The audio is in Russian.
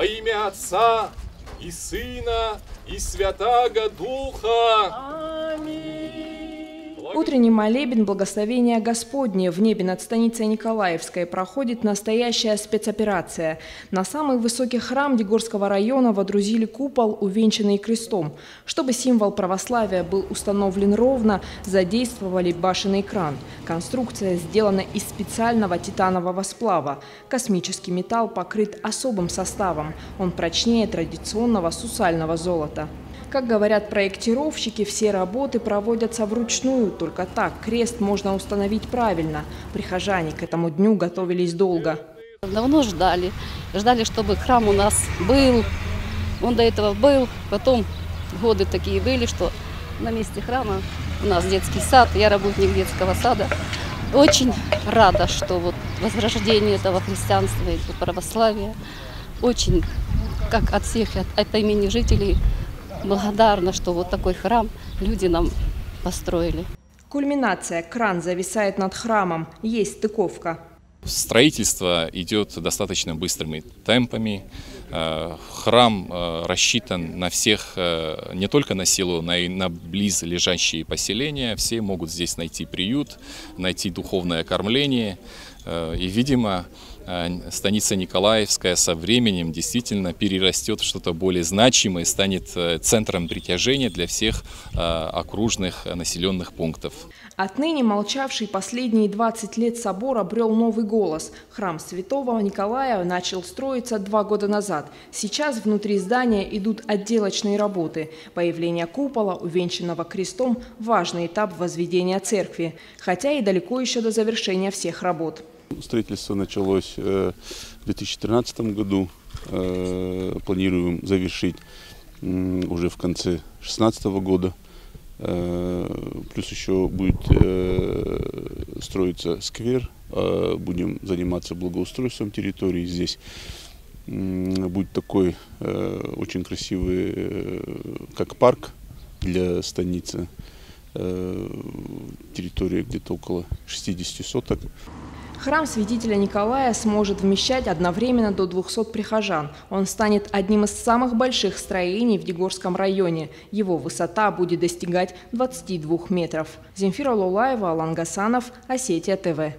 имя Отца и Сына и Святаго Духа. Аминь. Утренний молебен «Благословения Господне» в небе над станицей Николаевской проходит настоящая спецоперация. На самый высокий храм Дегорского района водрузили купол, увенчанный крестом. Чтобы символ православия был установлен ровно, задействовали башенный кран. Конструкция сделана из специального титанового сплава. Космический металл покрыт особым составом. Он прочнее традиционного сусального золота. Как говорят проектировщики, все работы проводятся вручную. Только так крест можно установить правильно. Прихожане к этому дню готовились долго. Давно ждали. Ждали, чтобы храм у нас был. Он до этого был. Потом годы такие были, что на месте храма у нас детский сад. Я работник детского сада. Очень рада, что вот возрождение этого христианства и православия. Очень, как от всех, от имени жителей, благодарна, что вот такой храм люди нам построили. Кульминация. Кран зависает над храмом. Есть стыковка. Строительство идет достаточно быстрыми темпами. Храм рассчитан на всех, не только на село, но и на близлежащие поселения. Все могут здесь найти приют, найти духовное кормление. И, видимо, станица Николаевская со временем действительно перерастет в что-то более значимое и станет центром притяжения для всех окружных населенных пунктов. Отныне молчавший последние 20 лет собор обрел новый голос. Храм Святого Николая начал строиться 2 года назад. Сейчас внутри здания идут отделочные работы. Появление купола, увенчанного крестом – важный этап возведения церкви, хотя и далеко еще до завершения всех работ. Строительство началось в 2013 году. Планируем завершить уже в конце 2016 года. Плюс еще будет строиться сквер. Будем заниматься благоустройством территории. Здесь будет такой очень красивый, как парк для станицы. Территория где-то около 60 соток. Храм святителя Николая сможет вмещать одновременно до 200 прихожан. Он станет одним из самых больших строений в Дегорском районе. Его высота будет достигать 22 метров. Земфира Лулаева, Алан Гасанов, Осетия ТВ.